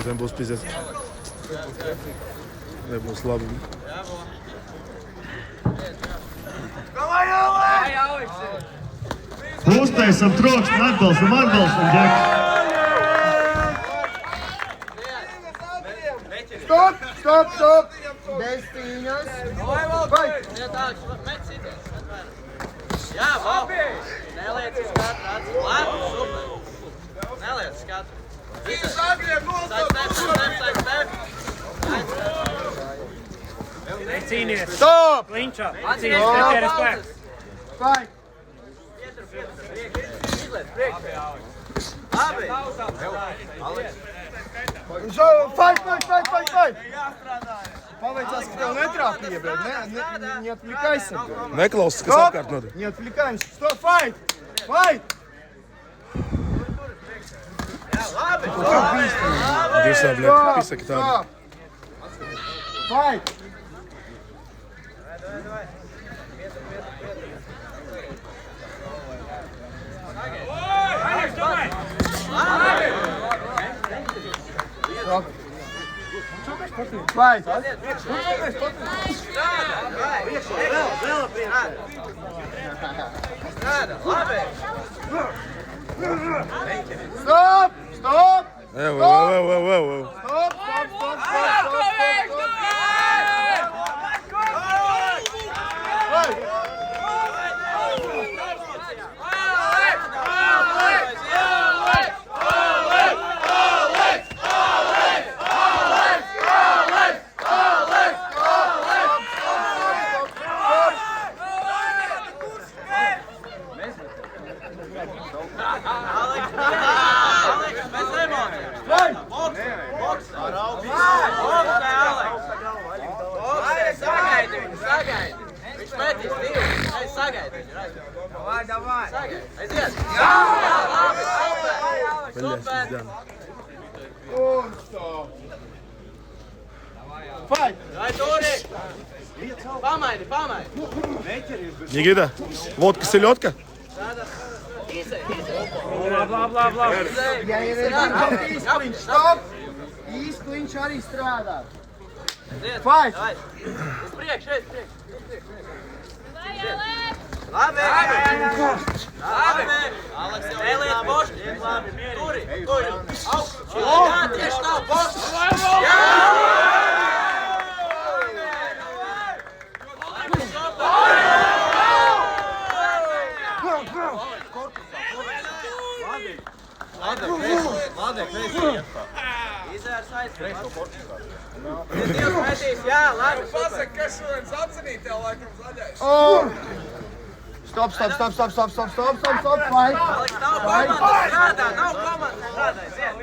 nebūs pizies. Nebūs labi. Uztaisam troksni, atbalstam, Džek. Stop! Bez cīņas. Vai! Jā, labi! Neliec uz katru acis. Labi, super! Neliec uz katru. Cīnies! Stop! Klinčā! Cīnies! Pieķeries spēks! Vai! Labi! Fight! Павайцас, кто не трапил, не отвлекайся. Neklausies, kas apkārt notiek. Не отвлекаемся. Что, fight! Dirsā, bļēt, pisaki tādi. Fight! Vai! Stop! Evo. Stop! Viņš metīs divu. Sagaidi viņu. Davai. Sagaidi. Aiziet. Jā, labi. Super. Un stop! Fight! Vai Turi? Pamaini. Nikita, vodka, seļotka? Bla. Ja ir īsti, stop! Īsti viņš arī strādā. Fight! Uz priekšu. Labi. Aleks jau ieliet bošķi. Turi. Augstu. Jā, tieši tā, bošķi. Jā! Izērs aizsver. Divs metīs, jā, labi. Pasaka, ka šodien sacenīt tev laikam zaļais. Stop! Fight! Aleks, nav komanda strādā, Ziet.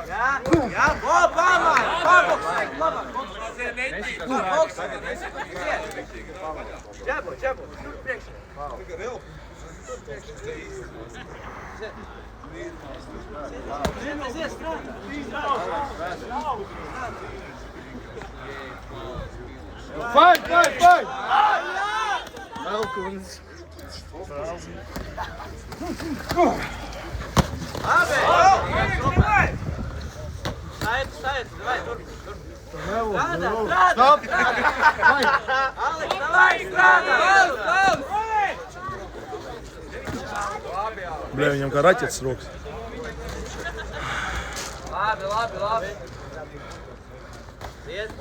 Jā, pamāri. Boks. Ķebo, tur priekšā. Aiziet strādā. Fight! Melkuns. Labi! Stājiet, vai, tur. Strādā! Stop! Aleks, davai, strādā! Bļē, viņam kā raķetes rokas. Labi. Iet.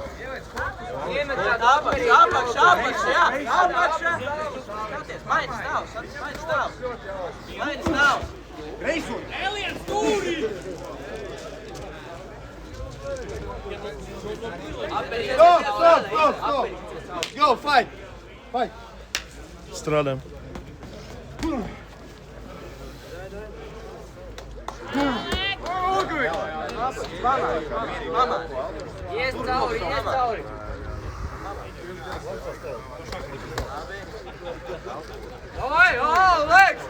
Apakšā, jā. Apakšā. Skaties, maini stāv. Reisot! Eliens Turi! Stop! Go, fight! Strādājam. Pamāri. Ies cauri. Oi, Aleks!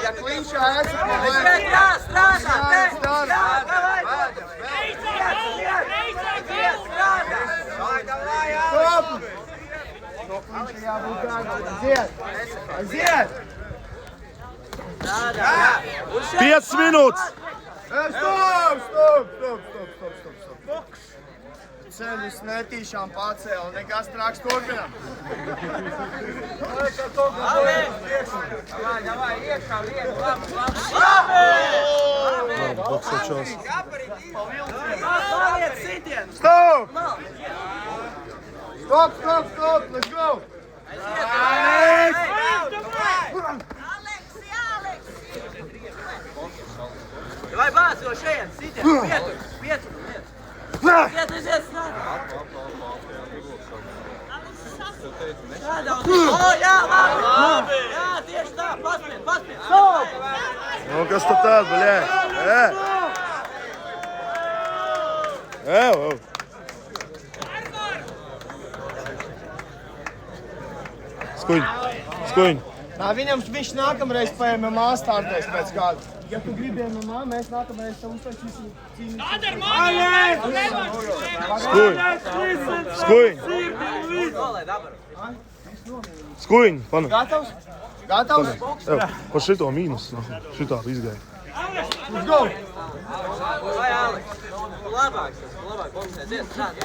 Ja kliņšā esat, Strādā! Viņš jābūt kārtībā. Aiziet! Strādā, jā. Un šeit. 5 minūtes! Stop! Ceļus netīšām pacēl, nekas trāks turpinām. Davai, iekšā, labi. Boksačos. Paliec sitienu. Stop! Let's go! Vai bāc no šeit, sitienu, pietur. Iet, strādā. Jā, labi. Jā, tieši tā, paspien. Nu, kas tu tāds, bļē? Skuņ. Viņš nākamreiz pa MMA startēs pēc kāda. Ja tu gribi MMA, mēs nākamreiz tam uztaisīsim cīnību. Skuņ, pana. Gatavs? Pa šito mīnus, šitā izgāja. Let's go! Vai, Aleks? Labāk boksēs, iet, strādā.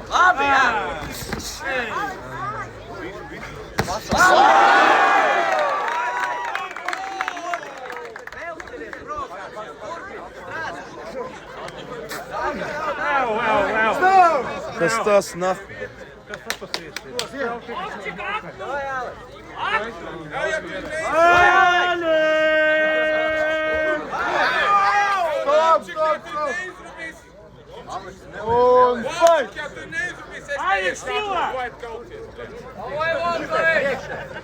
Labi, jā. Kas tas nah? Vai, Aleks? Stop! Un fight! Ja tu neizrūpīsi, es neiešu vajag kauties.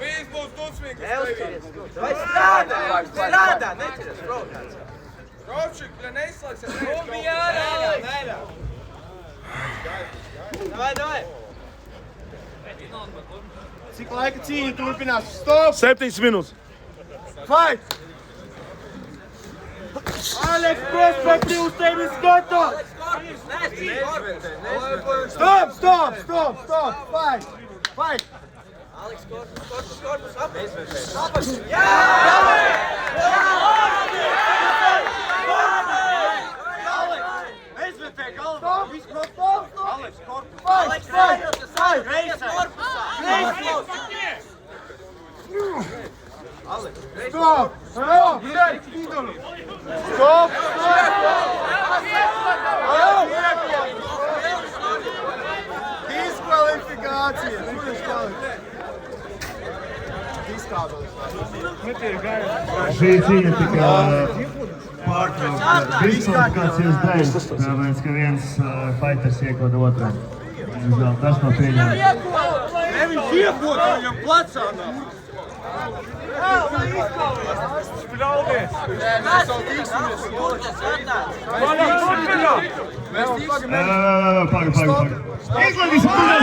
Viss būs dusmīgs. Vai strādā, neķeries provokācijā. Kaučik, ja neizslēgs, es Davai. Cik laika cīņa turpinās? Stop! 7 minūtes. Fight! Aleks, prospekti uz tevis gatavs! Stop! Fight! Aleks, korpus, apēc. Diskvalifikācija! Šī cīņa tika pārtraukta diskvalifikācijas dēļ, tāpēc, ka viens fighters iekoda otram. Tas nav pieņemts. Viņš iekot viņam placā! Pagaid. Izlaidīsim turēt!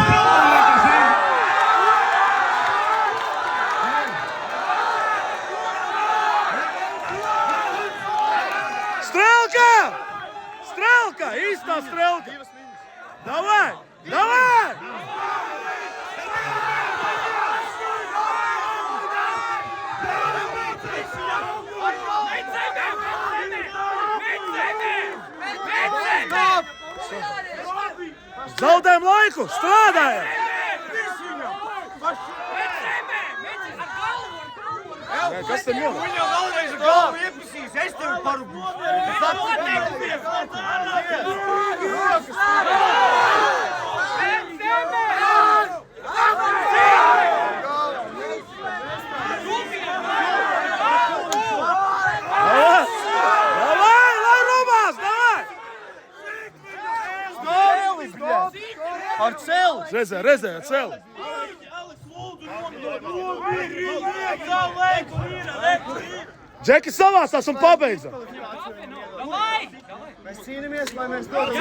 Strelka! Īstā strelka! Davai! Zaudējam laiku! Strādājam! Kas te notiek? Viņam vēlreiz ar galvu iepisīs, es tevi parūpīšu. Davai, lai rumās, davai! Ar celi! Rezē, celi! Džeki savāstās un pabeidzam! Mēs cīnāmies, lai mēs dodam.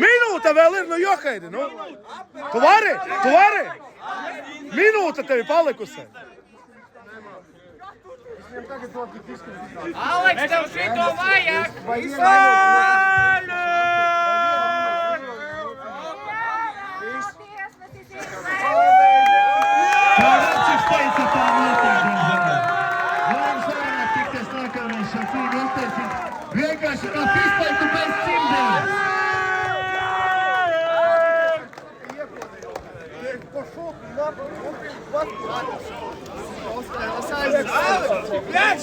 Minūte vēl ir, nu jokaidi, nu! Tu vari! Minūte tevi palikusi! Aleks, tev šito vajag! Kā Rapčiks teica, tā notiek, diemžēl. Jums varētu tikties nākamais šo cīņu uztaisīt vienkārši kā pispaitu bez cimdiem.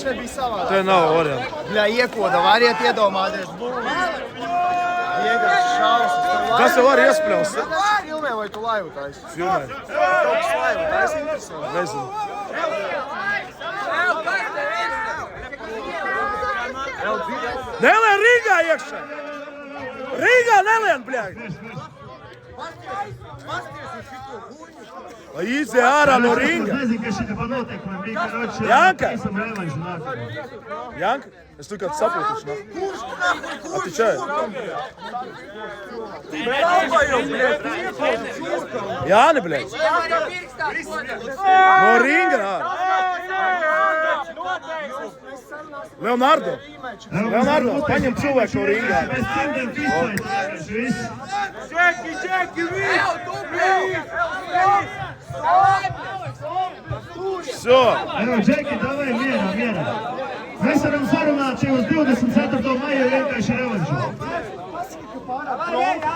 Šeit bija savādāk. Te nav variantu. Bļā, iekoda, variet iedomāties. Vienkārši šausmas. Tas jau var iespļaust. Filmē vai tu laivu taisi? Filmē. Kaut kas laivu taisi, interesanti. Nezinu. Nelien Rīgā iekšā! Rīgā nelien, bļaļ! Lai izie ārā no ringa. Es nezinu, kas šitā notiek, man bija karoči. Janka! Esam revanšu nākamā. Janka, es tu kāds saprotuši, ne? A ti čai? Jāni, bļaļ! No ringa ārā! Leonardo! Leonardo, paņem cilvēku no ringā! Bez cimdiem pispaitu vienkārši viss. Всё! Džeki, davai mierā. Mēs varam sarunāt šī uz 24. maiju vienkārši revanšu.